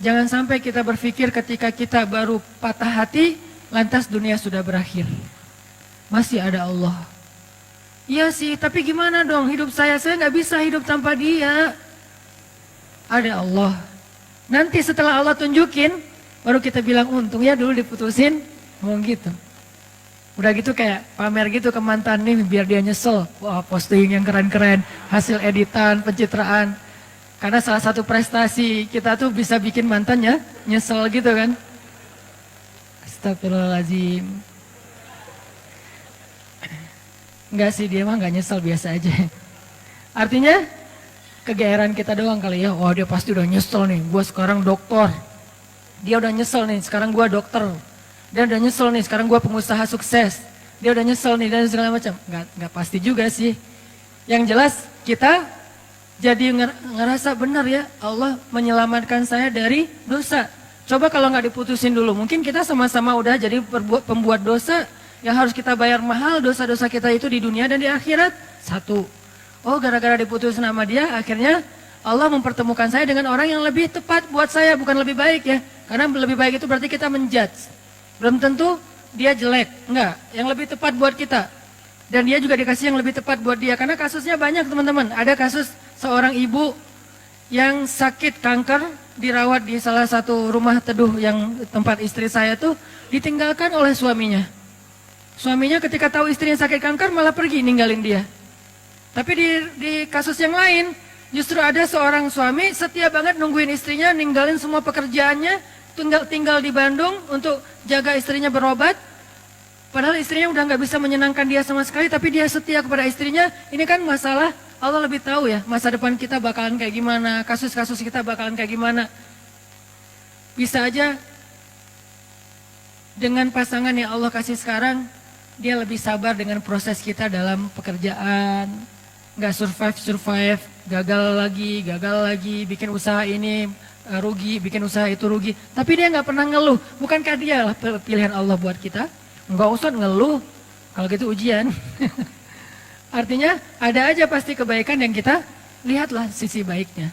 Jangan sampai kita berpikir ketika kita baru patah hati, lantas dunia sudah berakhir. Masih ada Allah. Iya sih, tapi gimana dong hidup saya nggak bisa hidup tanpa dia. Ada Allah. Nanti setelah Allah tunjukin, baru kita bilang untung ya dulu diputusin, mau gitu. Udah gitu kayak pamer gitu ke mantan nih biar dia nyesel. Wah, posting yang keren-keren, hasil editan, pencitraan. Karena salah satu prestasi kita tuh bisa bikin mantannya nyesel gitu kan. Astagfirullahaladzim. Enggak sih, dia mah enggak nyesel, biasa aja. Artinya kegeeran kita doang kali ya. Wah, dia pasti udah nyesel nih, gua sekarang dokter. Dia udah nyesel nih, sekarang gua dokter. Dia udah nyesel nih, sekarang gua pengusaha sukses. Dia udah nyesel nih dan segala macam. Enggak pasti juga sih. Yang jelas kita jadi ngerasa benar ya, Allah menyelamatkan saya dari dosa. Coba kalau nggak diputusin dulu, mungkin kita sama-sama udah jadi pembuat dosa yang harus kita bayar mahal dosa-dosa kita itu di dunia dan di akhirat. Satu, oh gara-gara diputusin sama dia, akhirnya Allah mempertemukan saya dengan orang yang lebih tepat buat saya, bukan lebih baik ya. Karena lebih baik itu berarti kita menjudge. Belum tentu dia jelek, enggak. Yang lebih tepat buat kita. Dan dia juga dikasih yang lebih tepat buat dia. Karena kasusnya banyak teman-teman. Ada kasus seorang ibu yang sakit kanker dirawat di salah satu rumah teduh yang tempat istri saya tuh ditinggalkan oleh suaminya. Suaminya ketika tahu istrinya sakit kanker malah pergi ninggalin dia. Tapi di kasus yang lain justru ada seorang suami setia banget nungguin istrinya, ninggalin semua pekerjaannya, tinggal di Bandung untuk jaga istrinya berobat. Padahal istrinya udah nggak bisa menyenangkan dia sama sekali, tapi dia setia kepada istrinya. Ini kan masalah Allah lebih tahu ya, masa depan kita bakalan kayak gimana, kasus-kasus kita bakalan kayak gimana. Bisa aja dengan pasangan yang Allah kasih sekarang, dia lebih sabar dengan proses kita dalam pekerjaan. Nggak survive, gagal lagi, bikin usaha ini rugi, bikin usaha itu rugi. Tapi dia nggak pernah ngeluh, bukankah dia lah pilihan Allah buat kita? Nggak usah ngeluh, kalau gitu ujian. Artinya ada aja pasti kebaikan yang kita lihatlah sisi baiknya.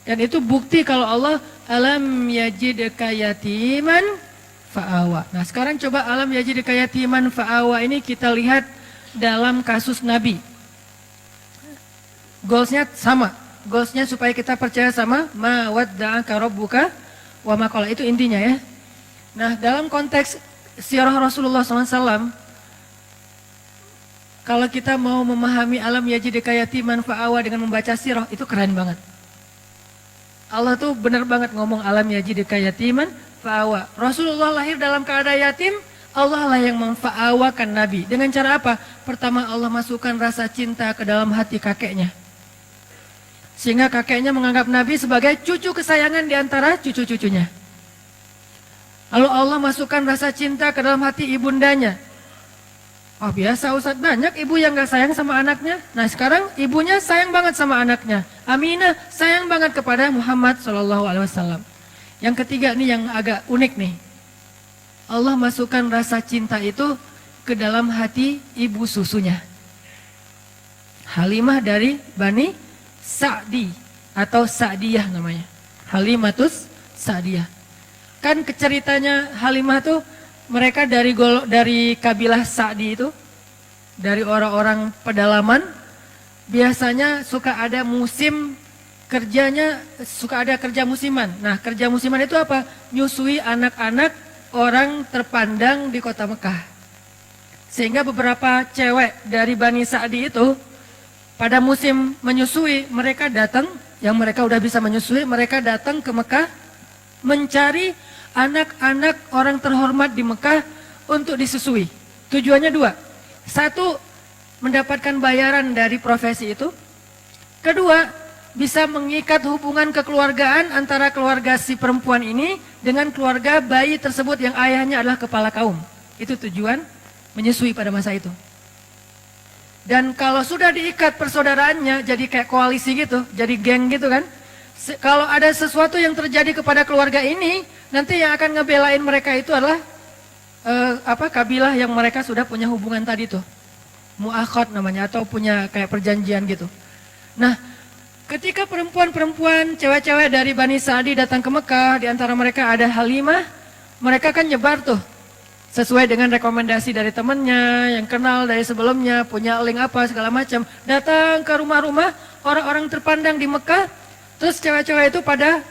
Dan itu bukti kalau Allah alam yajidka yatiman fa'awa. Nah sekarang coba alam yajidka yatiman fa'awa ini kita lihat dalam kasus Nabi. Goalsnya sama, goalsnya supaya kita percaya sama ma wadda'aka rabbuka wa ma qala, itu intinya ya. Nah dalam konteks sirah Rasulullah SAW, kalau kita mau memahami alam yajidka yatiman fa'awa dengan membaca sirah, itu keren banget. Allah tuh benar banget ngomong alam yajidka yatiman fa'awa. Rasulullah lahir dalam keadaan yatim, Allah lah yang memfa'awakan Nabi. Dengan cara apa? Pertama Allah masukkan rasa cinta ke dalam hati kakeknya. Sehingga kakeknya menganggap Nabi sebagai cucu kesayangan di antara cucu-cucunya. Lalu Allah masukkan rasa cinta ke dalam hati ibundanya. Oh biasa Ustaz, banyak ibu yang gak sayang sama anaknya. Nah sekarang ibunya sayang banget sama anaknya. Aminah sayang banget kepada Muhammad SAW. Yang ketiga nih yang agak unik nih. Allah masukkan rasa cinta itu ke dalam hati ibu susunya. Halimah dari Bani Sa'di atau Sa'diyah namanya. Halimatus Sa'diyah. Kan ceritanya Halimah tuh mereka dari kabilah Sa'di itu, dari orang-orang pedalaman, biasanya suka ada musim kerjanya, suka ada kerja musiman. Nah kerja musiman itu apa? Nyusui anak-anak orang terpandang di kota Mekah. Sehingga beberapa cewek dari Bani Sa'di itu pada musim menyusui mereka datang, yang mereka udah bisa menyusui, mereka datang ke Mekah mencari anak-anak orang terhormat di Mekah untuk disusui. Tujuannya dua. Satu, mendapatkan bayaran dari profesi itu. Kedua, bisa mengikat hubungan kekeluargaan antara keluarga si perempuan ini dengan keluarga bayi tersebut yang ayahnya adalah kepala kaum. Itu tujuan menyusui pada masa itu. Dan kalau sudah diikat persaudaraannya jadi kayak koalisi gitu, jadi geng gitu kan. Kalau ada sesuatu yang terjadi kepada keluarga ini, nanti yang akan ngebelain mereka itu adalah kabilah yang mereka sudah punya hubungan tadi tuh. Mu'akhad namanya, atau punya kayak perjanjian gitu. Nah, Ketika perempuan-perempuan, cewek-cewek dari Bani Sa'di datang ke Mekah, di antara mereka ada Halimah, mereka kan nyebar tuh. Sesuai dengan rekomendasi dari temannya, yang kenal dari sebelumnya, punya link apa segala macam. Datang ke rumah-rumah orang-orang terpandang di Mekah, terus cewek-cewek itu pada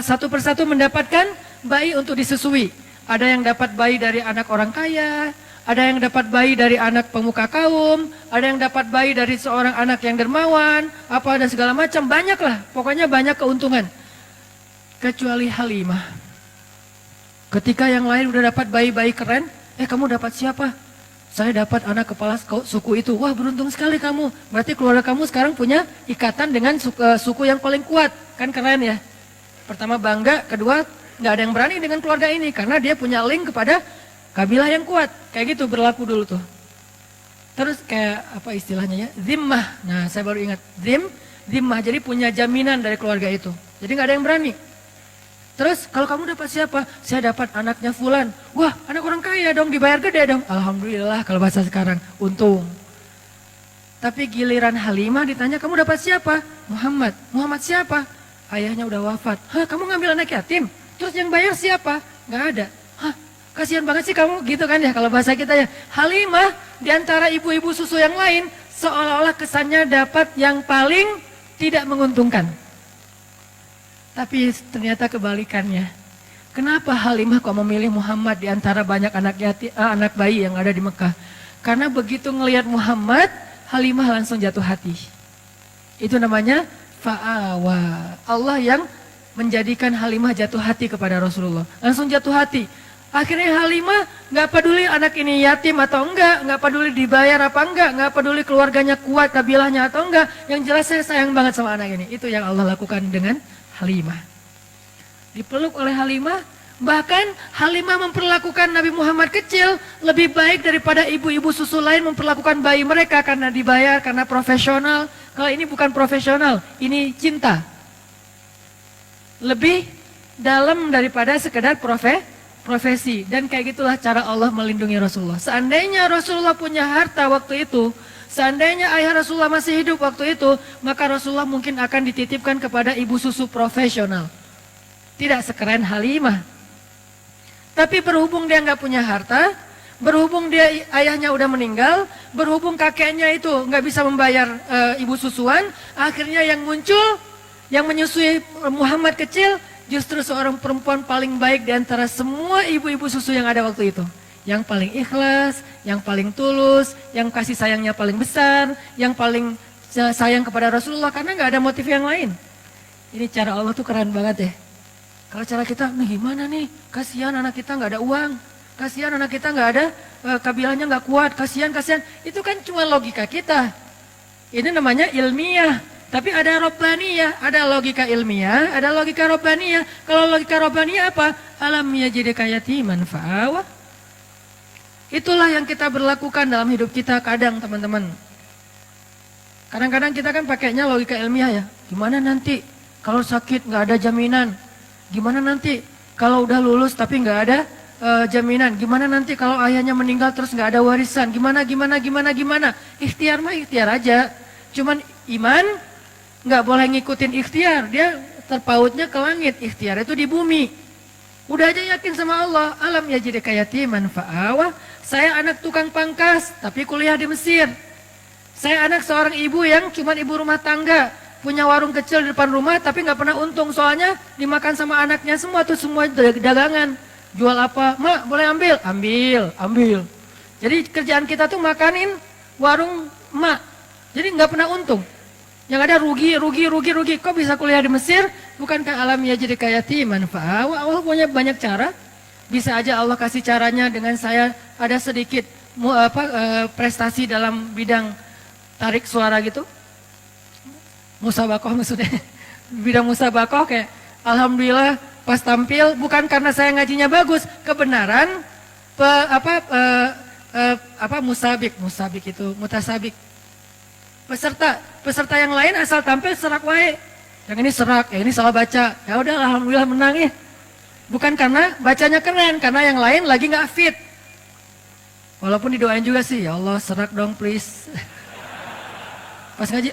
satu persatu mendapatkan bayi untuk disusui. Ada yang dapat bayi dari anak orang kaya, ada yang dapat bayi dari anak pemuka kaum, ada yang dapat bayi dari seorang anak yang dermawan, apa dan segala macam, banyak lah, pokoknya banyak keuntungan. Kecuali Halimah. Ketika yang lain udah dapat bayi-bayi keren, kamu dapat siapa? Saya dapat anak kepala suku itu. Wah, beruntung sekali kamu. Berarti keluarga kamu sekarang punya ikatan dengan suku yang paling kuat. Kan keren ya. Pertama bangga, kedua nggak ada yang berani dengan keluarga ini. Karena dia punya link kepada kabilah yang kuat. Kayak gitu berlaku dulu tuh. Terus kayak apa istilahnya ya? Zimmah. Nah, saya baru ingat. Zimmah. Jadi punya jaminan dari keluarga itu. Jadi nggak ada yang berani. Terus kalau kamu dapat siapa? Saya dapat anaknya Fulan. Wah, anak orang kaya dong, dibayar gede dong. Alhamdulillah kalau bahasa sekarang, untung. Tapi giliran Halimah ditanya, kamu dapat siapa? Muhammad. Muhammad siapa? Ayahnya udah wafat. Hah, kamu ngambil anak yatim? Terus yang bayar siapa? Gak ada. Hah, kasihan banget sih kamu gitu kan ya kalau bahasa kita ya. Halimah diantara ibu-ibu susu yang lain seolah-olah kesannya dapat yang paling tidak menguntungkan. Tapi ternyata kebalikannya. Kenapa Halimah kok memilih Muhammad di antara banyak anak bayi yang ada di Mekah? Karena begitu ngelihat Muhammad, Halimah langsung jatuh hati. Itu namanya fa'awa. Allah yang menjadikan Halimah jatuh hati kepada Rasulullah. Langsung jatuh hati. Akhirnya Halimah nggak peduli anak ini yatim atau enggak, nggak peduli dibayar apa enggak, nggak peduli keluarganya kuat, kabilahnya atau enggak. Yang jelas saya sayang banget sama anak ini. Itu yang Allah lakukan dengan Halimah. Dipeluk oleh Halimah, bahkan Halimah memperlakukan Nabi Muhammad kecil lebih baik daripada ibu-ibu susu lain memperlakukan bayi mereka karena dibayar, karena profesional. Kalau ini bukan profesional, ini cinta. Lebih dalam daripada sekedar profesi. Dan kayak gitulah cara Allah melindungi Rasulullah. Seandainya Rasulullah punya harta waktu itu, seandainya ayah Rasulullah masih hidup waktu itu, maka Rasulullah mungkin akan dititipkan kepada ibu susu profesional. Tidak sekeren Halimah. Tapi berhubung dia nggak punya harta, berhubung dia ayahnya udah meninggal, berhubung kakeknya itu nggak bisa membayar ibu susuan, akhirnya yang muncul, yang menyusui Muhammad kecil, justru seorang perempuan paling baik di antara semua ibu-ibu susu yang ada waktu itu. Yang paling ikhlas, yang paling tulus, yang kasih sayangnya paling besar, yang paling sayang kepada Rasulullah karena nggak ada motif yang lain. Ini cara Allah tuh keren banget ya. Kalau cara kita, nah gimana nih? Kasihan anak kita nggak ada uang, kasihan anak kita nggak ada kabilahnya nggak kuat, kasihan. Itu kan cuma logika kita. Ini namanya ilmiah. Tapi ada robbaniyah, ada logika ilmiah, ada logika robbaniyah. Kalau logika robbaniyah apa? Alam yajidka yatiman fa'awa. Itulah yang kita berlakukan dalam hidup kita kadang teman-teman. Kadang-kadang kita kan pakainya logika ilmiah ya. Gimana nanti kalau sakit nggak ada jaminan? Gimana nanti kalau udah lulus tapi nggak ada jaminan? Gimana nanti kalau ayahnya meninggal terus nggak ada warisan? Gimana? Ikhtiar mah ikhtiar aja. Cuman iman nggak boleh ngikutin ikhtiar. Dia terpautnya ke langit. Ikhtiar itu di bumi. Udah aja yakin sama Allah. Alam yajidka yatiman fa'awa. Saya anak tukang pangkas, tapi kuliah di Mesir. Saya anak seorang ibu yang cuma ibu rumah tangga. Punya warung kecil di depan rumah, tapi nggak pernah untung. Soalnya dimakan sama anaknya semua tuh, semua dagangan. Jual apa? Mak, boleh ambil? Ambil. Jadi kerjaan kita tuh makanin warung mak. Jadi nggak pernah untung. Yang ada rugi. Kok bisa kuliah di Mesir? Bukankah alam yajidka yatiman fa'awa? Allah punya banyak cara. Bisa aja Allah kasih caranya dengan saya ada sedikit prestasi dalam bidang tarik suara gitu. Musabakoh maksudnya. Bidang musabakoh kayak alhamdulillah pas tampil bukan karena saya ngajinya bagus, kebenaran musabik itu mutasabik. Peserta yang lain asal tampil serak wae. Yang ini serak, ini salah baca. Ya udah alhamdulillah menang ya. Bukan karena bacanya keren, karena yang lain lagi nggak fit. Walaupun didoain juga sih, ya Allah serak dong please. Pas ngaji,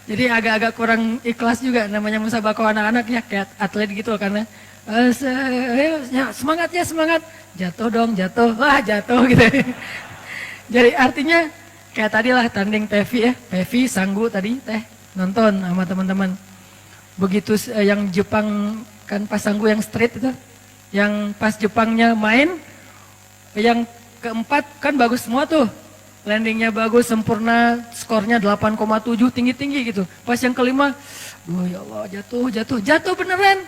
Jadi agak-agak kurang ikhlas juga namanya musabaqah anak-anak ya, kayak atlet gitu karena semangatnya semangat, jatuh dong jatuh, wah jatuh gitu. Jadi artinya kayak tadi lah tanding Pevi ya, Pevi Sanggu tadi teh nonton sama teman-teman. Begitu yang Jepang kan pas Sanggu yang street itu, yang pas Jepangnya main, yang keempat kan bagus semua tuh. Landingnya bagus, sempurna, skornya 8,7 tinggi-tinggi gitu. Pas yang kelima, ya Allah jatuh beneran.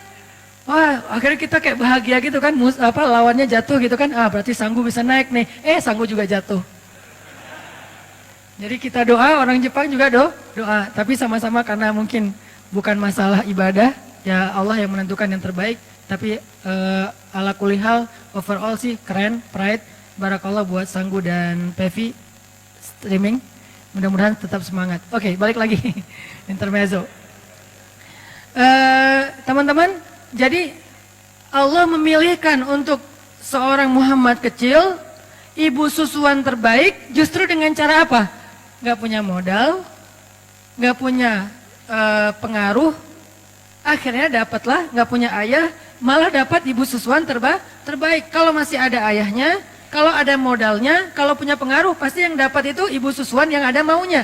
Wah akhirnya kita kayak bahagia gitu kan, lawannya jatuh gitu kan, berarti Sanggu bisa naik nih. Sanggu juga jatuh. Jadi kita doa, orang Jepang juga doa. Tapi sama-sama karena mungkin bukan masalah ibadah, ya Allah yang menentukan yang terbaik. Tapi ala kulihal, overall sih keren, pride. Barakallah buat Sanggu dan Pevi. Streaming, mudah-mudahan tetap semangat. Oke, balik lagi intermezzo. Teman-teman, jadi Allah memilihkan untuk seorang Muhammad kecil, ibu susuan terbaik, justru dengan cara apa? Gak punya modal, gak punya pengaruh, akhirnya dapatlah gak punya ayah, malah dapat ibu susuan terbaik. Kalau masih ada ayahnya, kalau ada modalnya, kalau punya pengaruh, pasti yang dapat itu ibu susuan yang ada maunya.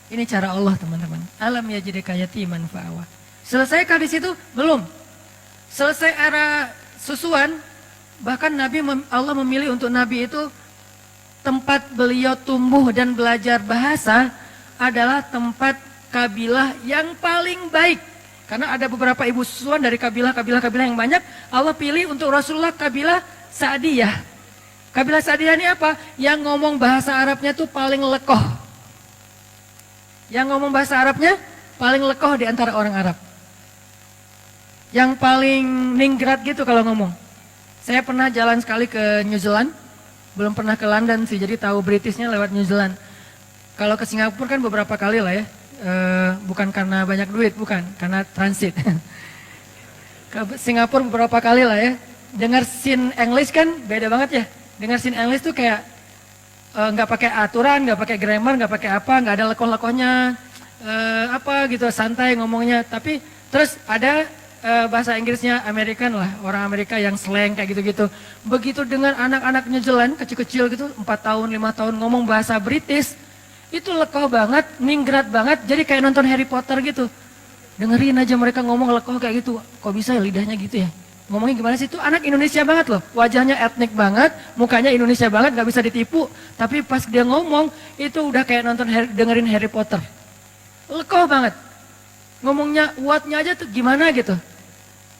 Ini cara Allah teman-teman. Alam yajidka yatiman fa'awa. Selesaikah di situ? Belum. Selesai era susuan, bahkan Allah memilih untuk Nabi itu tempat beliau tumbuh dan belajar bahasa adalah tempat kabilah yang paling baik. Karena ada beberapa ibu susuan dari kabilah-kabilah yang banyak, Allah pilih untuk Rasulullah kabilah Sa'diyah. Kabilah Sa'diyah ini apa? Yang ngomong bahasa Arabnya tuh paling lekoh. Yang ngomong bahasa Arabnya paling lekoh di antara orang Arab. Yang paling ningrat gitu kalau ngomong. Saya pernah jalan sekali ke New Zealand. Belum pernah ke London sih, jadi tahu Britishnya lewat New Zealand. Kalau ke Singapura kan beberapa kali lah ya. Bukan karena banyak duit, bukan. Karena transit. Ke Singapura beberapa kali lah ya. Dengar scene English kan beda banget ya. Dengar scene English tuh kayak nggak pakai aturan, nggak pakai grammar, nggak pakai apa, nggak ada lekoh-lekohnya, apa gitu, santai ngomongnya. Tapi terus ada bahasa Inggrisnya American lah, orang Amerika yang slang kayak gitu-gitu. Begitu dengan anak-anak New Zealand kecil-kecil gitu, 4 tahun, 5 tahun ngomong bahasa British, itu lekoh banget, ningrat banget, jadi kayak nonton Harry Potter gitu. Dengerin aja mereka ngomong lekoh kayak gitu, kok bisa ya lidahnya gitu ya? Ngomongnya gimana sih? Itu anak Indonesia banget loh. Wajahnya etnik banget, mukanya Indonesia banget, gak bisa ditipu. Tapi pas dia ngomong, itu udah kayak dengerin Harry Potter. Lekoh banget. Ngomongnya what-nya aja tuh gimana gitu.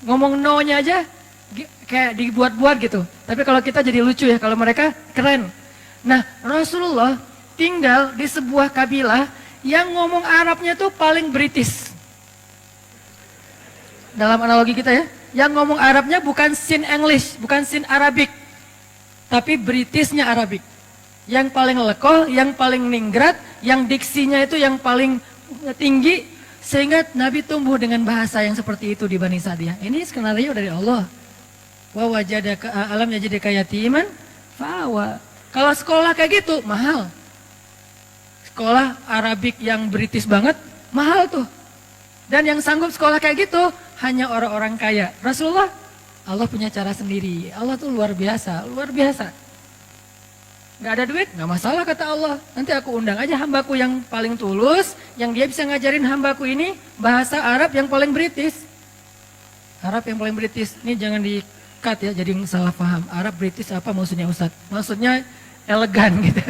Ngomong no-nya aja kayak dibuat-buat gitu. Tapi kalau kita jadi lucu ya, kalau mereka keren. Nah Rasulullah tinggal di sebuah kabilah yang ngomong Arabnya tuh paling British. Dalam analogi kita ya. Yang ngomong Arabnya bukan sin English, bukan sin Arabic, tapi Britishnya Arabic. Yang paling lekoh, yang paling ningrat, yang diksinya itu yang paling tinggi, sehingga Nabi tumbuh dengan bahasa yang seperti itu di Bani Sa'diyah. Ini skenario dari Allah. Wa wajadaka alam yajidka yatiman fa'awa. Kalau sekolah kayak gitu mahal. Sekolah Arabic yang British banget mahal tuh. Dan yang sanggup sekolah kayak gitu hanya orang-orang kaya. Rasulullah, Allah punya cara sendiri. Allah tuh luar biasa, luar biasa. Gak ada duit, gak masalah kata Allah. Nanti aku undang aja hambaku yang paling tulus, yang dia bisa ngajarin hambaku ini bahasa Arab yang paling British. Arab yang paling British, ini jangan di-cut ya, jadi salah paham. Arab British apa maksudnya Ustaz? Maksudnya elegan gitu.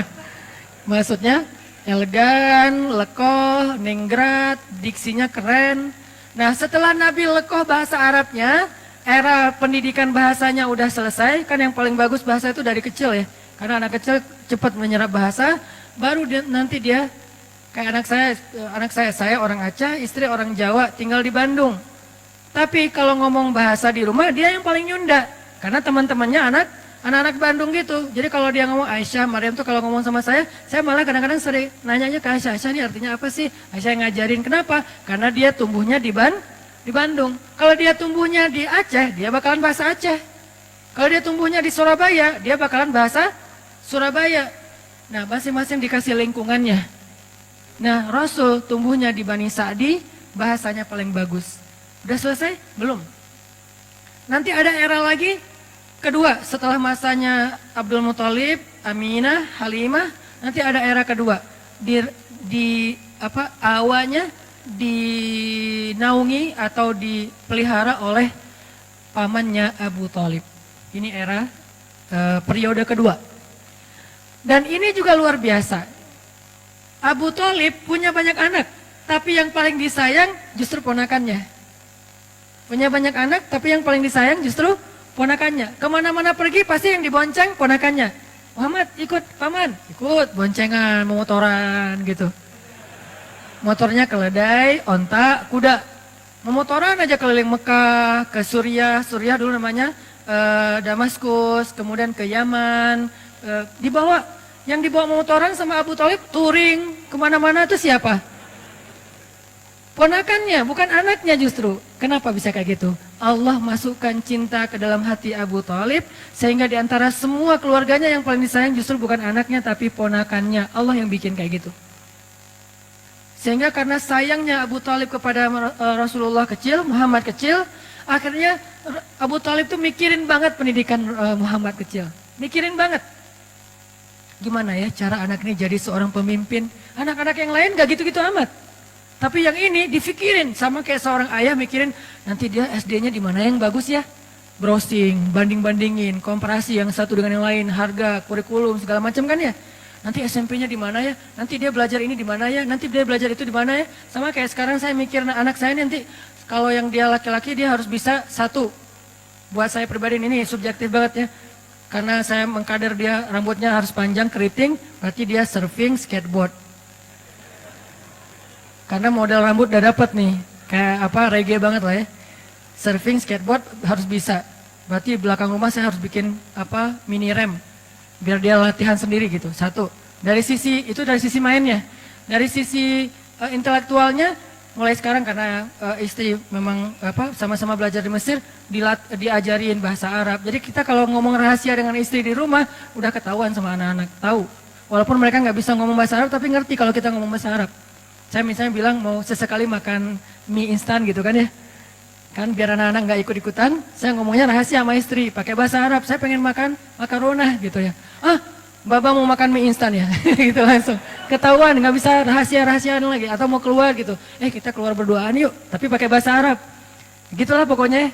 Maksudnya elegan, lekoh, ningrat, diksinya keren. Nah setelah Nabi lekoh bahasa Arabnya, era pendidikan bahasanya udah selesai. Kan yang paling bagus bahasa itu dari kecil ya. Karena anak kecil cepat menyerap bahasa, baru nanti dia kayak anak saya orang Aceh, istri orang Jawa, tinggal di Bandung. Tapi kalau ngomong bahasa di rumah dia yang paling nyunda. Karena teman-temannya anak-anak Bandung gitu. Jadi kalau dia ngomong Aisyah, Maryam tuh kalau ngomong sama saya malah kadang-kadang sering nanyanya ke Aisyah, Aisyah ini artinya apa sih? Aisyah yang ngajarin, kenapa? Karena dia tumbuhnya di Bandung. Kalau dia tumbuhnya di Aceh, dia bakalan bahasa Aceh. Kalau dia tumbuhnya di Surabaya, dia bakalan bahasa Surabaya. Nah, masing-masing dikasih lingkungannya. Nah, Rasul tumbuhnya di Bani Sa'di, bahasanya paling bagus. Udah selesai? Belum. Nanti ada era lagi, kedua, setelah masanya Abdul Muthalib, Aminah, Halimah, nanti ada era kedua. Awalnya dinaungi atau dipelihara oleh pamannya Abu Thalib. Ini era periode kedua. Dan ini juga luar biasa. Abu Thalib punya banyak anak, tapi yang paling disayang justru ponakannya. Punya banyak anak, tapi yang paling disayang justru ponakannya. Kemana-mana pergi pasti yang dibonceng ponakannya. Muhammad ikut paman, ikut boncengan, memotoran gitu. Motornya keledai, onta, kuda. Memotoran aja keliling Mekah, ke Suriah dulu namanya Damaskus, kemudian ke Yaman, dibawa. Yang dibawa motoran sama Abu Thalib touring kemana-mana itu siapa? Ponakannya, bukan anaknya justru. Kenapa bisa kayak gitu? Allah masukkan cinta ke dalam hati Abu Thalib sehingga diantara semua keluarganya yang paling disayang justru bukan anaknya tapi ponakannya. Allah yang bikin kayak gitu. Sehingga karena sayangnya Abu Thalib kepada Rasulullah kecil, Muhammad kecil, akhirnya Abu Thalib tuh mikirin banget pendidikan Muhammad kecil. Mikirin banget. Gimana ya cara anak ini jadi seorang pemimpin? Anak-anak yang lain gak gitu-gitu amat. Tapi yang ini difikirin sama kayak seorang ayah mikirin nanti dia SD-nya di mana yang bagus ya? Browsing, banding-bandingin, komparasi yang satu dengan yang lain, harga, kurikulum segala macam kan ya? Nanti SMP-nya di mana ya? Nanti dia belajar ini di mana ya? Nanti dia belajar itu di mana ya? Sama kayak sekarang saya mikir anak saya nanti kalau yang dia laki-laki dia harus bisa satu. Buat saya pribadi ini subjektif banget ya. Karena saya mengkader dia rambutnya harus panjang, keriting, berarti dia surfing, skateboard. Karena model rambut udah dapet nih, kayak reggae banget lah ya. Surfing, skateboard harus bisa. Berarti belakang rumah saya harus bikin mini rem, biar dia latihan sendiri gitu. Satu, dari sisi mainnya, dari sisi intelektualnya. Mulai sekarang karena istri memang sama-sama belajar di Mesir, diajarin bahasa Arab. Jadi kita kalau ngomong rahasia dengan istri di rumah, udah ketahuan sama anak-anak, tahu. Walaupun mereka nggak bisa ngomong bahasa Arab, tapi ngerti kalau kita ngomong bahasa Arab. Saya misalnya bilang mau sesekali makan mie instan gitu kan ya. Kan biar anak-anak nggak ikut-ikutan, saya ngomongnya rahasia sama istri, pakai bahasa Arab. Saya pengen makan makarona gitu ya. Baba mau makan mie instan ya, gitu langsung. Ketahuan, nggak bisa rahasia-rahasiaan lagi. Atau mau keluar gitu, kita keluar berduaan yuk, tapi pakai bahasa Arab. Gitulah pokoknya.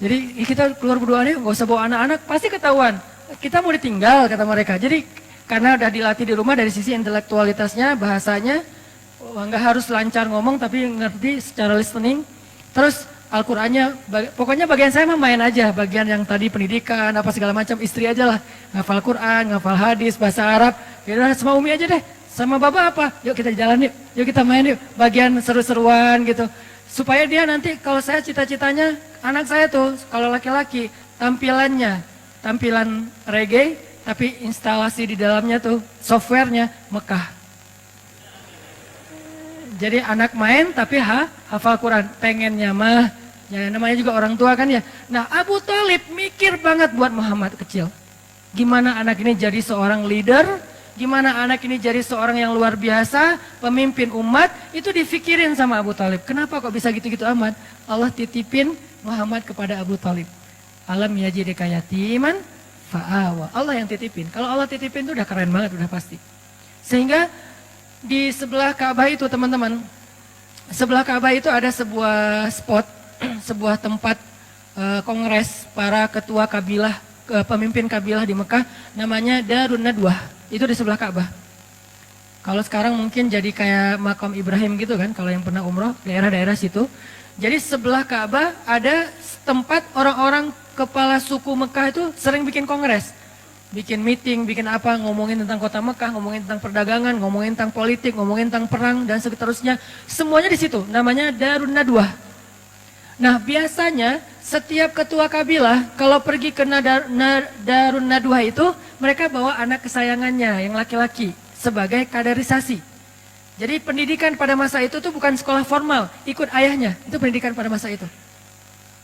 Jadi kita keluar berduaan yuk, nggak usah bawa anak-anak, pasti ketahuan. Kita mau ditinggal, kata mereka. Jadi karena udah dilatih di rumah dari sisi intelektualitasnya, bahasanya, nggak harus lancar ngomong, tapi ngerti secara listening. Terus Al-Qur'annya, pokoknya bagian saya mah main aja, bagian yang tadi pendidikan, apa segala macam, istri aja lah. Ngafal Quran, ngafal hadis, bahasa Arab, ya sama Umi aja deh. Sama Baba apa? Yuk kita jalan yuk kita main yuk. Bagian seru-seruan gitu. Supaya dia nanti, kalau saya cita-citanya, anak saya tuh, kalau laki-laki, tampilan reggae, tapi instalasi di dalamnya tuh, softwarenya Mekah. Jadi anak main tapi hafal Quran, pengennya mah, ya namanya juga orang tua kan ya. Nah Abu Thalib mikir banget buat Muhammad kecil. Gimana anak ini jadi seorang leader, gimana anak ini jadi seorang yang luar biasa, pemimpin umat, itu difikirin sama Abu Thalib. Kenapa kok bisa gitu-gitu amat? Allah titipin Muhammad kepada Abu Thalib. Alam yajidika yatiman fa'awa. Allah yang titipin. Kalau Allah titipin itu udah keren banget, udah pasti. Sehingga di sebelah Ka'bah itu teman-teman, sebelah Ka'bah itu ada sebuah spot, sebuah tempat kongres para ketua kabilah, pemimpin kabilah di Mekah, namanya Darun Nadwah, itu di sebelah Ka'bah. Kalau sekarang mungkin jadi kayak makam Ibrahim gitu kan, kalau yang pernah umroh, daerah-daerah situ. Jadi sebelah Ka'bah ada tempat orang-orang kepala suku Mekah itu sering bikin kongres. Bikin meeting, bikin apa, ngomongin tentang kota Mekah, ngomongin tentang perdagangan, ngomongin tentang politik, ngomongin tentang perang, dan seterusnya. Semuanya di situ, namanya Darun Nadwah. Nah biasanya setiap ketua kabilah, kalau pergi ke Darun Nadwah itu, mereka bawa anak kesayangannya, yang laki-laki, sebagai kaderisasi. Jadi pendidikan pada masa itu tuh bukan sekolah formal, ikut ayahnya, itu pendidikan pada masa itu.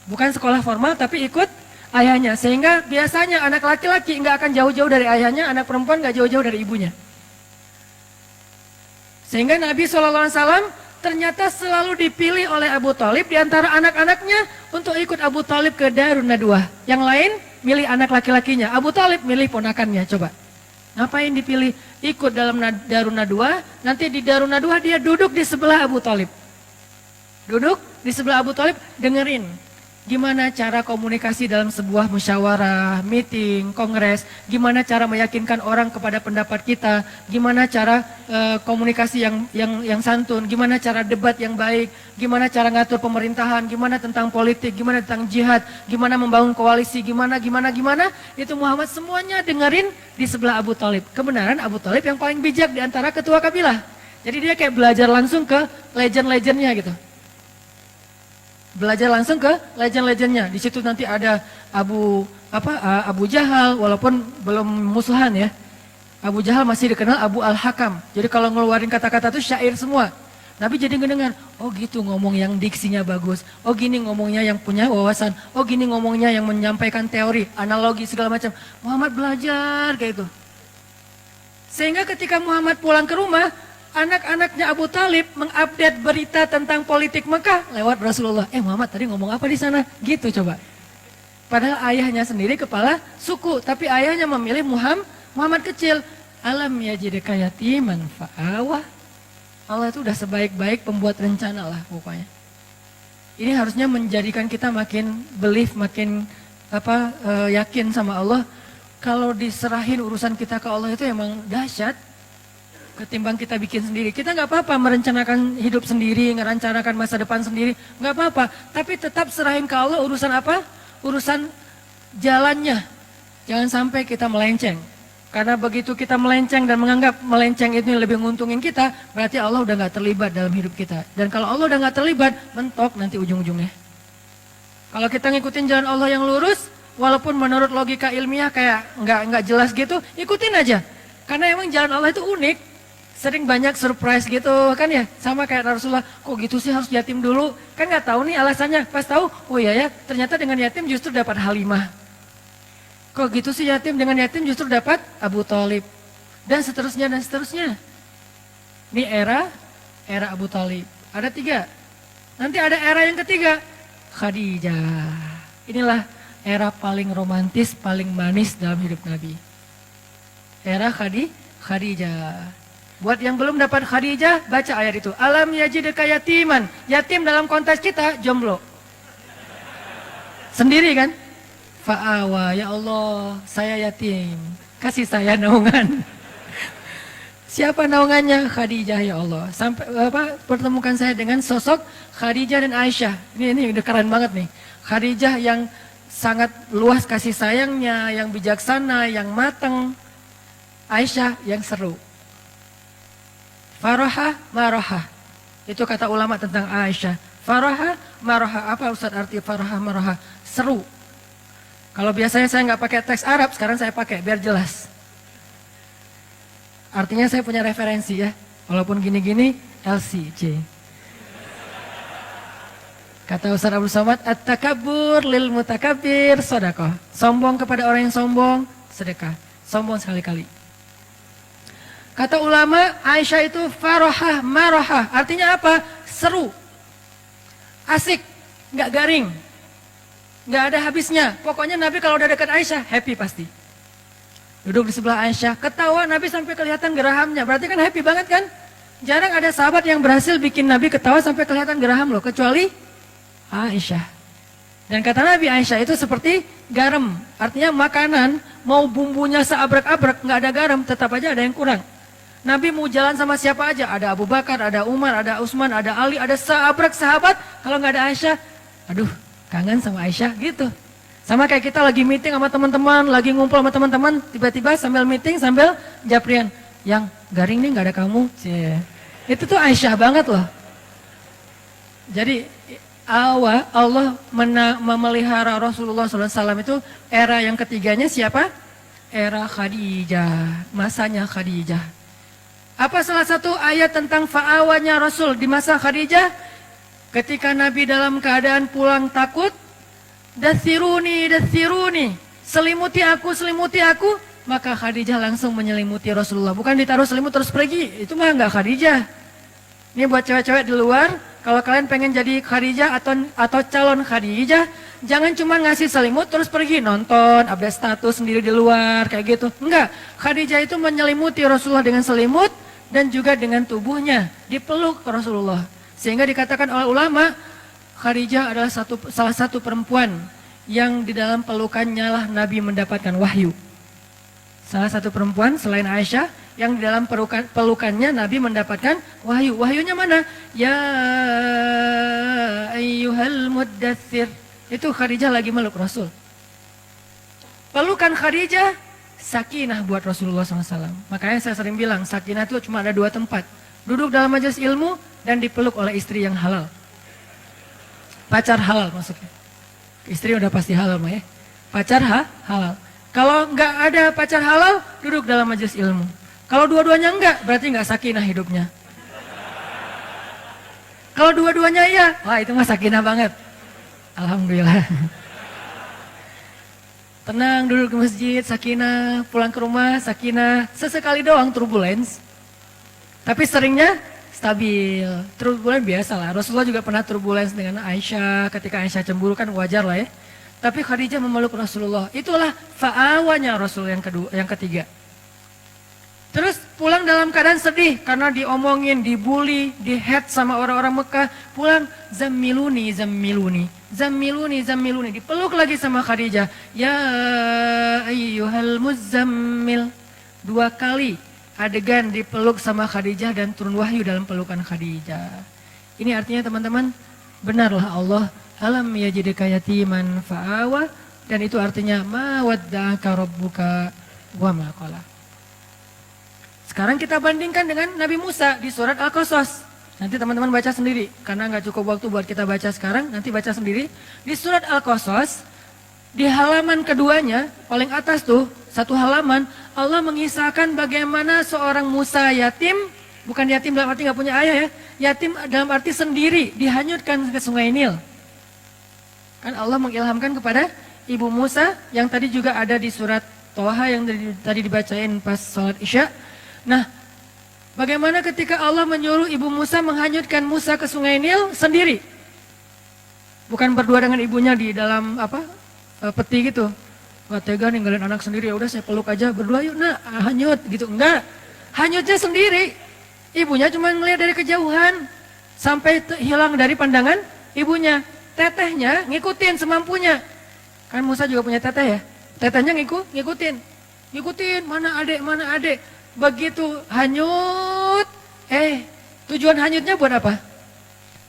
Bukan sekolah formal, tapi ikut ayahnya. Sehingga biasanya anak laki-laki nggak akan jauh-jauh dari ayahnya, anak perempuan nggak jauh-jauh dari ibunya. Sehingga Nabi SAW ternyata selalu dipilih oleh Abu Thalib di antara anak-anaknya untuk ikut Abu Thalib ke Darun Nadwah. Yang lain milih anak laki-lakinya, Abu Thalib milih ponakannya. Coba, ngapain dipilih ikut dalam Darun Nadwah? Nanti di Darun Nadwah dia duduk di sebelah Abu Thalib. Duduk di sebelah Abu Thalib, dengerin gimana cara komunikasi dalam sebuah musyawarah, meeting, kongres, gimana cara meyakinkan orang kepada pendapat kita, gimana cara komunikasi yang santun, gimana cara debat yang baik, gimana cara ngatur pemerintahan, gimana tentang politik, gimana tentang jihad, gimana membangun koalisi, gimana, itu Muhammad semuanya dengerin di sebelah Abu Thalib. Kebenaran Abu Thalib yang paling bijak di antara ketua kabilah. Jadi dia kayak belajar langsung ke legend-legendnya gitu. Belajar langsung ke legend-legendnya. Di situ nanti ada Abu Jahal, walaupun belum musuhan ya. Abu Jahal masih dikenal Abu Al-Hakam. Jadi kalau ngeluarin kata-kata itu syair semua. Nabi jadi ngedengar, oh gitu ngomong yang diksinya bagus. Oh gini ngomongnya yang punya wawasan. Oh gini ngomongnya yang menyampaikan teori, analogi segala macam. Muhammad belajar kayak itu. Sehingga ketika Muhammad pulang ke rumah, anak-anaknya Abu Thalib mengupdate berita tentang politik Mekah lewat Rasulullah. Muhammad tadi ngomong apa di sana? Gitu coba. Padahal ayahnya sendiri kepala suku, tapi ayahnya memilih Muhammad kecil. Alam yajidka yatiman fa'awa. Allah itu udah sebaik-baik pembuat rencana lah pokoknya. Ini harusnya menjadikan kita makin belief, makin yakin sama Allah. Kalau diserahin urusan kita ke Allah itu emang dahsyat. Ketimbang kita bikin sendiri. Kita nggak apa-apa merencanakan hidup sendiri, merencanakan masa depan sendiri, nggak apa-apa. Tapi tetap serahin ke Allah urusan apa? Urusan jalannya. Jangan sampai kita melenceng. Karena begitu kita melenceng dan menganggap melenceng itu lebih menguntungin kita, berarti Allah udah nggak terlibat dalam hidup kita. Dan kalau Allah udah nggak terlibat, mentok nanti ujung-ujungnya. Kalau kita ngikutin jalan Allah yang lurus, walaupun menurut logika ilmiah kayak nggak jelas gitu, ikutin aja. Karena emang jalan Allah itu unik. Sering banyak surprise gitu kan ya, sama kayak Rasulullah, kok gitu sih harus yatim dulu, kan nggak tahu nih alasannya, pas tahu, oh iya ya, ternyata dengan yatim justru dapat Halimah, kok gitu sih yatim, dengan yatim justru dapat Abu Thalib, dan seterusnya dan seterusnya. Ini era Abu Thalib, ada 3, nanti ada era yang ketiga, Khadijah. Inilah era paling romantis, paling manis dalam hidup Nabi, era Khadijah. Buat yang belum dapat Khadijah, baca ayat itu. Alam yajidka yatiman. Yatim dalam konteks kita, jomblo. Sendiri kan? Fa'awa, ya Allah, saya yatim. Kasih saya naungan. Siapa naungannya? Khadijah, ya Allah. Sampai pertemukan saya dengan sosok Khadijah dan Aisyah. Ini udah keren banget nih. Khadijah yang sangat luas kasih sayangnya, yang bijaksana, yang matang. Aisyah yang seru. Faraha, maraha. Itu kata ulama tentang Aisyah. Faraha, maraha. Apa Ustaz arti faraha, maraha? Seru. Kalau biasanya saya nggak pakai teks Arab, sekarang saya pakai biar jelas. Artinya saya punya referensi ya. Walaupun gini-gini, LCJ. Kata Ustaz Abdul Somad, at-takabbur lil mutakabbir sedekah. Sombong kepada orang yang sombong, sedekah. Sombong sekali-kali. Kata ulama, Aisyah itu farahah, marahah. Artinya apa? Seru. Asik, nggak garing. Nggak ada habisnya. Pokoknya Nabi kalau udah dekat Aisyah, happy pasti. Duduk di sebelah Aisyah, ketawa Nabi sampai kelihatan gerahamnya. Berarti kan happy banget kan? Jarang ada sahabat yang berhasil bikin Nabi ketawa sampai kelihatan geraham loh. Kecuali Aisyah. Dan kata Nabi, Aisyah itu seperti garam. Artinya makanan, mau bumbunya seabrek-abrek, nggak ada garam, tetap aja ada yang kurang. Nabi mau jalan sama siapa aja, ada Abu Bakar, ada Umar, ada Utsman, ada Ali, ada seabrek sahabat. Kalau nggak ada Aisyah, aduh kangen sama Aisyah gitu. Sama kayak kita lagi meeting sama teman-teman, lagi ngumpul sama teman-teman, tiba-tiba sambil meeting sambil japrian, yang garing nih nggak ada kamu. Itu tuh Aisyah banget loh. Jadi Allah memelihara Rasulullah SAW itu era yang ketiganya siapa? Era Khadijah, masanya Khadijah. Apa salah satu ayat tentang fa'awanya Rasul di masa Khadijah? Ketika Nabi dalam keadaan pulang takut, dathiruni, dathiruni, selimuti aku, selimuti aku. Maka Khadijah langsung menyelimuti Rasulullah. Bukan ditaruh selimut terus pergi, itu mah enggak Khadijah. Ini buat cewek-cewek di luar, kalau kalian pengen jadi Khadijah atau calon Khadijah, jangan cuma ngasih selimut terus pergi nonton, update status sendiri di luar kayak gitu. Enggak, Khadijah itu menyelimuti Rasulullah dengan selimut dan juga dengan tubuhnya, dipeluk Rasulullah. Sehingga dikatakan oleh ulama, Khadijah adalah salah satu perempuan yang di dalam pelukannya lah Nabi mendapatkan wahyu. Salah satu perempuan selain Aisyah yang di dalam pelukannya Nabi mendapatkan wahyu. Wahyunya mana? Ya ayyuhal muddathir. Itu Khadijah lagi meluk Rasul. Pelukan Khadijah sakinah buat Rasulullah SAW. Makanya saya sering bilang sakinah itu cuma ada 2 tempat. Duduk dalam majelis ilmu dan dipeluk oleh istri yang halal. Pacar halal maksudnya. Istri udah pasti halal mah ya. Pacar halal. Kalau nggak ada pacar halal, duduk dalam majelis ilmu. Kalau dua-duanya enggak, berarti nggak sakinah hidupnya. Kalau dua-duanya iya, wah itu mah sakinah banget. Alhamdulillah. Tenang duduk di masjid, sakinah, pulang ke rumah, sakinah. Sesekali doang turbulence. Tapi seringnya stabil. Turbulence biasa lah. Rasulullah juga pernah turbulence dengan Aisyah. Ketika Aisyah cemburu kan wajar lah ya. Tapi Khadijah memeluk Rasulullah. Itulah fa'awanya Rasul yang ketiga. Terus pulang dalam keadaan sedih karena diomongin, dibully, dihead sama orang-orang Mekah. Pulang zammiluni, zammiluni, zammiluni, zammiluni. Dipeluk lagi sama Khadijah. Ya ayyuhal muzammil. 2 kali adegan dipeluk sama Khadijah dan turun wahyu dalam pelukan Khadijah. Ini artinya teman-teman, benarlah Allah alam yajidka yatiman fa'awa, dan itu artinya ma wadda'aka rabbuka wa ma qala. Sekarang kita bandingkan dengan Nabi Musa di surat Al-Qasas. Nanti teman-teman baca sendiri karena nggak cukup waktu buat kita baca sekarang, nanti baca sendiri. Di surat Al-Qasas di halaman keduanya paling atas tuh 1 halaman Allah mengisahkan bagaimana seorang Musa yatim, bukan yatim dalam arti nggak punya ayah ya, yatim dalam arti sendiri dihanyutkan ke Sungai Nil. Kan Allah mengilhamkan kepada Ibu Musa yang tadi juga ada di surat Toha yang tadi dibacain pas sholat Isya. Nah, bagaimana ketika Allah menyuruh Ibu Musa menghanyutkan Musa ke Sungai Nil sendiri? Bukan berdua dengan ibunya di dalam peti gitu. Gak tega ninggalin anak sendiri, ya udah saya peluk aja berdua yuk nak hanyut gitu. Enggak, hanyutnya sendiri. Ibunya cuma ngelihat dari kejauhan sampai hilang dari pandangan ibunya. Tetehnya ngikutin semampunya. Kan Musa juga punya teteh ya. Tetehnya ngikutin. Mana adek. Begitu hanyut. Tujuan hanyutnya buat apa?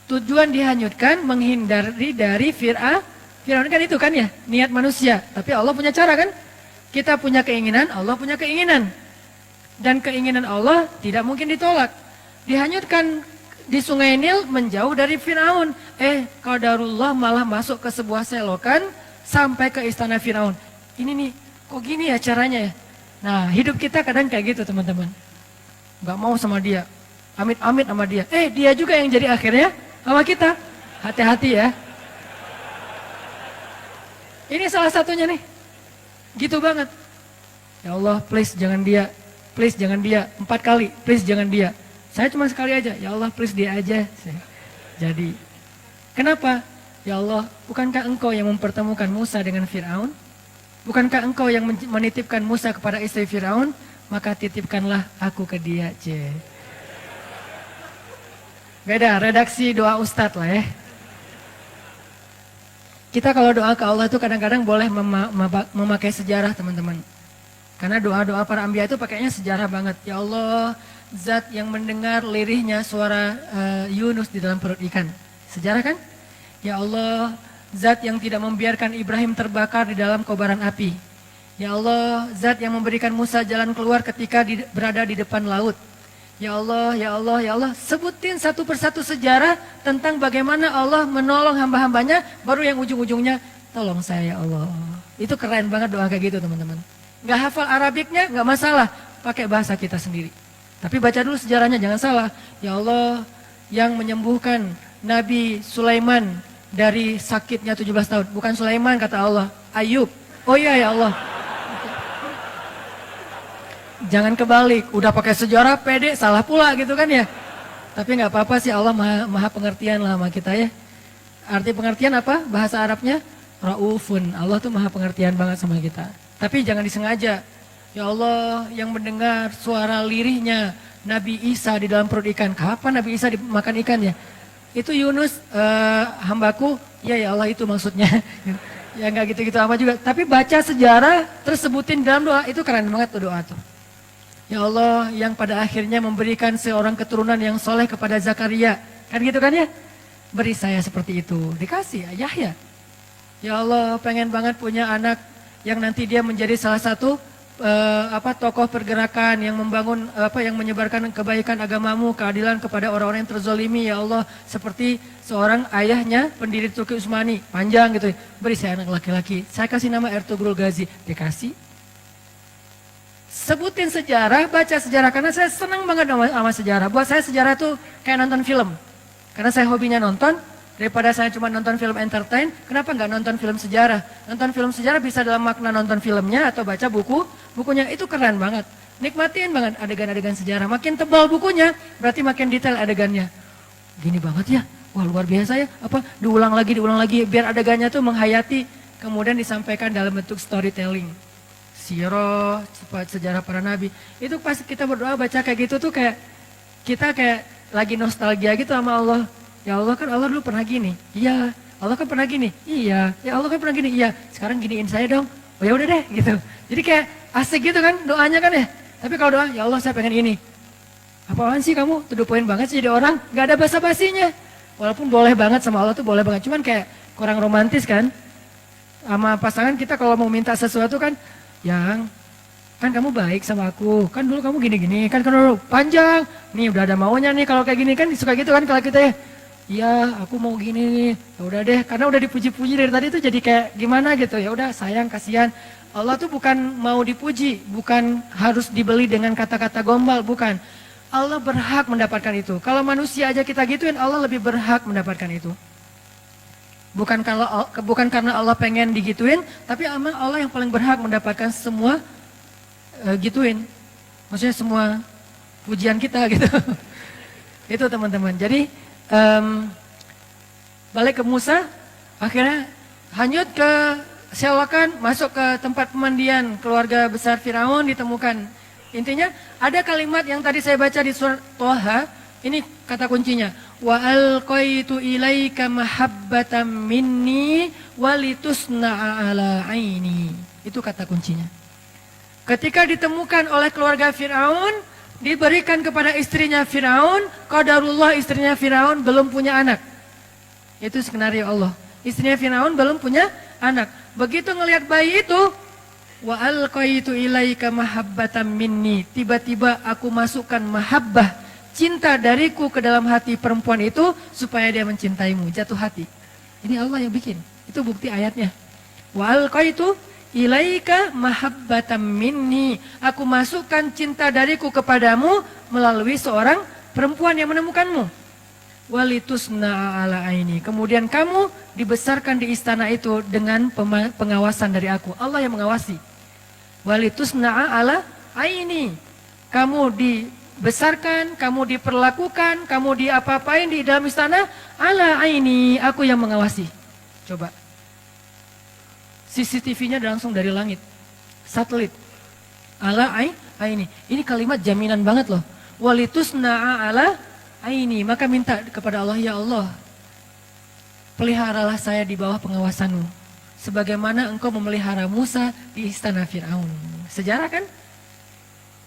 Tujuan dihanyutkan menghindari dari Fir'aun kan itu kan ya, niat manusia. Tapi Allah punya cara kan? Kita punya keinginan, Allah punya keinginan. Dan keinginan Allah tidak mungkin ditolak. Dihanyutkan di Sungai Nil menjauh dari Fir'aun. Qadarullah malah masuk ke sebuah selokan sampai ke istana Fir'aun. Ini nih, kok gini ya caranya ya? Nah, hidup kita kadang kayak gitu teman-teman. Gak mau sama dia, amit-amit sama dia. Dia juga yang jadi akhirnya sama kita. Hati-hati ya. Ini salah satunya nih. Gitu banget. Ya Allah, please jangan dia. Please jangan dia. 4 kali, please jangan dia. Saya cuma sekali aja, ya Allah please dia aja. Jadi, kenapa? Ya Allah, bukankah engkau yang mempertemukan Musa dengan Fir'aun? Bukankah engkau yang menitipkan Musa kepada istri Fir'aun? Maka titipkanlah aku ke dia. Beda, redaksi doa Ustadz lah ya. Kita kalau doa ke Allah itu kadang-kadang boleh memakai sejarah teman-teman. Karena doa-doa para anbiya itu pakainya sejarah banget. Ya Allah, Zat yang mendengar lirihnya suara Yunus di dalam perut ikan. Sejarah kan? Ya Allah, Zat yang tidak membiarkan Ibrahim terbakar di dalam kobaran api. Ya Allah, Zat yang memberikan Musa jalan keluar ketika berada di depan laut. Ya Allah, ya Allah, ya Allah. Sebutin satu persatu sejarah tentang bagaimana Allah menolong hamba-hambanya. Baru yang ujung-ujungnya, tolong saya ya Allah. Itu keren banget doa kayak gitu teman-teman. Gak hafal Arabiknya, gak masalah. Pakai bahasa kita sendiri. Tapi baca dulu sejarahnya, jangan salah. Ya Allah yang menyembuhkan Nabi Sulaiman dari sakitnya 17 tahun. Bukan Sulaiman kata Allah, Ayub. Oh iya ya Allah. Jangan kebalik, udah pakai sejarah pede salah pula gitu kan ya. Tapi nggak apa-apa sih, Allah maha pengertian lah sama kita ya. Arti pengertian apa? Bahasa Arabnya Raufun. Allah tuh maha pengertian banget sama kita. Tapi jangan disengaja. Ya Allah, yang mendengar suara lirihnya Nabi Isa di dalam perut ikan. Kapan Nabi Isa dimakan ikan ya? Itu Yunus, hambaku, ya Allah itu maksudnya. Ya nggak gitu-gitu amat juga. Tapi baca sejarah terus sebutin dalam doa, itu keren banget tuh doa tuh. Ya Allah yang pada akhirnya memberikan seorang keturunan yang soleh kepada Zakaria. Kan gitu kan ya? Beri saya seperti itu. Dikasih Yahya. Ya Allah pengen banget punya anak yang nanti dia menjadi salah satu tokoh pergerakan yang membangun yang menyebarkan kebaikan agamamu, keadilan kepada orang-orang yang terzolimi. Ya Allah seperti seorang ayahnya pendiri Turki Utsmani, panjang gitu. Beri saya anak laki-laki. Saya kasih nama Ertugrul Ghazi. Dikasih. Sebutin sejarah, baca sejarah, karena saya senang banget sama sejarah. Buat saya sejarah itu kayak nonton film. Karena saya hobinya nonton, daripada saya cuma nonton film entertain, kenapa nggak nonton film sejarah? Nonton film sejarah bisa dalam makna nonton filmnya atau baca bukunya, itu keren banget. Nikmatin banget adegan-adegan sejarah. Makin tebal bukunya, berarti makin detail adegannya. Gini banget ya, wah luar biasa ya. Diulang lagi, biar adegannya tuh menghayati, kemudian disampaikan dalam bentuk storytelling. Sirah, sejarah para nabi. Itu pas kita berdoa baca kayak gitu tuh kayak kita kayak lagi nostalgia gitu sama Allah. Ya Allah kan Allah dulu pernah gini. Iya. Allah kan pernah gini. Iya. Ya Allah kan pernah gini. Iya. Sekarang giniin saya dong. Oh ya udah deh gitu. Jadi kayak asik gitu kan doanya kan ya. Tapi kalau doa, ya Allah saya pengen ini. Apaan sih kamu? To the point banget sih jadi orang. Gak ada basa-basinya. Walaupun boleh banget sama Allah tuh boleh banget. Cuman kayak kurang romantis kan. Sama pasangan kita kalau mau minta sesuatu kan, yang kan kamu baik sama aku, kan dulu kamu gini-gini, kan dulu panjang, nih udah ada maunya nih kalau kayak gini kan suka gitu kan kalau kita ya, iya aku mau gini nih, ya udah deh, karena udah dipuji-puji dari tadi tuh jadi kayak gimana gitu, ya udah sayang kasihan. Allah tuh bukan mau dipuji, bukan harus dibeli dengan kata-kata gombal, bukan. Allah berhak mendapatkan itu. Kalau manusia aja kita gituin, Allah lebih berhak mendapatkan itu. Bukan karena Allah pengen digituin, tapi Allah yang paling berhak mendapatkan semua gituin. Maksudnya semua pujian kita gitu. Itu teman-teman. Jadi balik ke Musa, akhirnya hanyut ke sewakan, masuk ke tempat pemandian keluarga besar Firaun ditemukan. Intinya ada kalimat yang tadi saya baca di surat Toha, ini kata kuncinya. Wa alqaitu ilaika mahabbatan minni walitusna'a ala aini. Itu kata kuncinya. Ketika ditemukan oleh keluarga Firaun, diberikan kepada istrinya Firaun, qadarullah istrinya Firaun belum punya anak. Itu skenario Allah. Istrinya Firaun belum punya anak. Begitu ngelihat bayi itu, wa alqaitu ilaika mahabbatan minni. Tiba-tiba aku masukkan mahabbah, cinta dariku ke dalam hati perempuan itu supaya dia mencintaimu, jatuh hati. Ini Allah yang bikin. Itu bukti ayatnya. Wa alqaitu ilaika mahabbatan minni. Aku masukkan cinta dariku kepadamu melalui seorang perempuan yang menemukanmu. Walitusna ala aini. Kemudian kamu dibesarkan di istana itu dengan pengawasan dari aku. Allah yang mengawasi. Walitusna ala aini. Kamu dibesarkan, kamu diperlakukan, kamu diapa-apain di dalam istana, ala aini, aku yang mengawasi. Coba. CCTV-nya langsung dari langit. Satelit. Ala aini. Ini kalimat jaminan banget loh. Walitusna'a ala aini. Maka minta kepada Allah, ya Allah, peliharalah saya di bawah pengawasanmu. Sebagaimana engkau memelihara Musa di istana Fir'aun. Sejarah kan?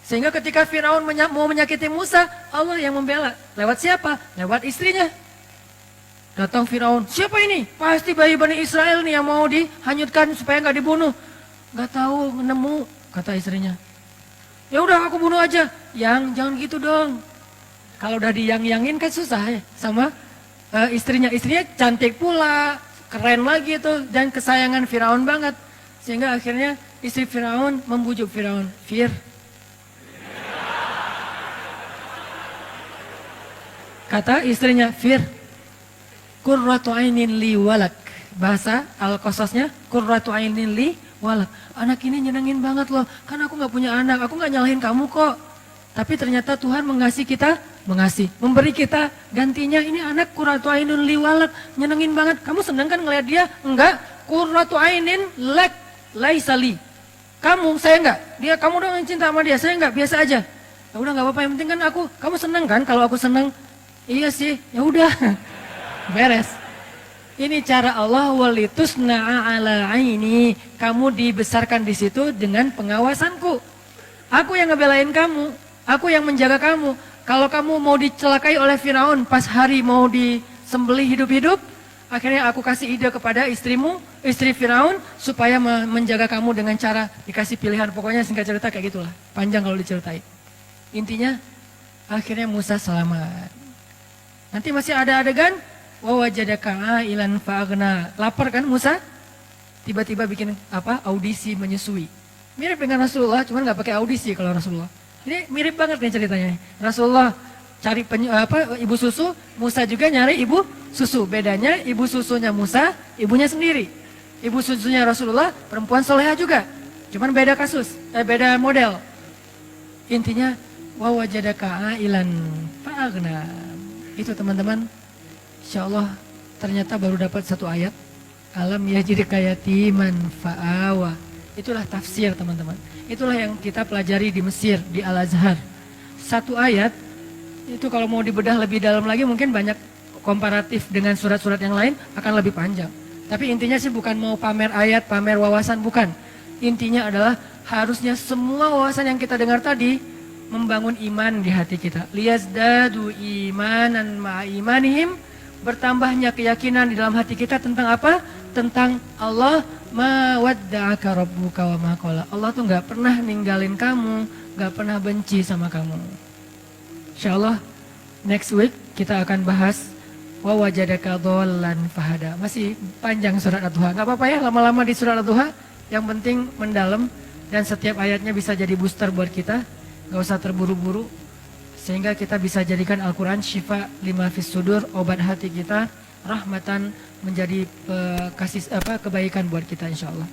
Sehingga ketika Firaun mau menyakiti Musa, Allah yang membela. Lewat siapa? Lewat istrinya. Datang Firaun, siapa ini? Pasti bayi Bani Israel nih yang mau dihanyutkan supaya nggak dibunuh. Nggak tahu, nemu, kata istrinya. Ya udah aku bunuh aja. Jangan gitu dong. Kalau udah diyang-yangin kan susah ya sama istrinya. Istrinya cantik pula, keren lagi tuh, dan kesayangan Firaun banget. Sehingga akhirnya istri Firaun membujuk Firaun, kata istrinya, Fir, qurratu ainin li walak. Bahasa Al-Qasasnya qurratu ainin li walak. Anak ini nyenengin banget loh, kan aku gak punya anak, aku gak nyalahin kamu kok. Tapi ternyata Tuhan mengasihi kita, memberi kita gantinya. Ini anak qurratu ainin li walak, nyenengin banget. Kamu seneng kan ngeliat dia? Enggak, qurratu ainin lak laisa li. Kamu, saya enggak. Kamu dong yang cinta sama dia, saya enggak, biasa aja. Ya udah nggak apa-apa, yang penting kan kamu seneng kan? Kalau aku seneng, iya sih, ya udah, beres. Ini cara Allah, walitusna'a ala aini. Kamu dibesarkan di situ dengan pengawasanku. Aku yang ngebelain kamu, aku yang menjaga kamu. Kalau kamu mau dicelakai oleh Firaun pas hari mau disembelih hidup-hidup, akhirnya aku kasih ide kepada istrimu, istri Firaun, supaya menjaga kamu dengan cara dikasih pilihan. Pokoknya singkat cerita kayak gitulah, panjang kalau diceritain. Intinya akhirnya Musa selamat. Nanti masih ada adegan wa wajadaka ailan fa'aghna. Lapar kan Musa? Tiba-tiba bikin audisi menyusui. Mirip dengan Rasulullah, cuman nggak pakai audisi kalau Rasulullah. Ini mirip banget nih ceritanya. Rasulullah cari ibu susu, Musa juga nyari ibu susu. Bedanya ibu susunya Musa, ibunya sendiri. Ibu susunya Rasulullah perempuan soleha juga. Cuman beda kasus, beda model. Intinya wa wajadaka ailan fa'aghna. Itu teman-teman, insyaallah ternyata baru dapat satu ayat. Alam yajidka yatiman fa'awa. Itulah tafsir teman-teman. Itulah yang kita pelajari di Mesir, di Al-Azhar. Satu ayat, itu kalau mau dibedah lebih dalam lagi mungkin banyak komparatif dengan surat-surat yang lain akan lebih panjang. Tapi intinya sih bukan mau pamer ayat, pamer wawasan, bukan. Intinya adalah harusnya semua wawasan yang kita dengar tadi membangun iman di hati kita. Liyazdadu imanan ma'a imanihim, bertambahnya keyakinan di dalam hati kita tentang apa? Tentang Allah, ma wadda'aka rabbuka wa ma qala. Allah tuh gak pernah ninggalin kamu, gak pernah benci sama kamu. Insyaallah next week kita akan bahas wa wajadaka dhallan fahada. Masih panjang surat Ad-Duha. Gak apa-apa ya lama-lama di surat Ad-Duha, yang penting mendalam dan setiap ayatnya bisa jadi booster buat kita. Gak usah terburu-buru, sehingga kita bisa jadikan Al-Quran syifa lima fis sudur, obat hati kita, rahmatan, menjadi kebaikan buat kita insyaallah.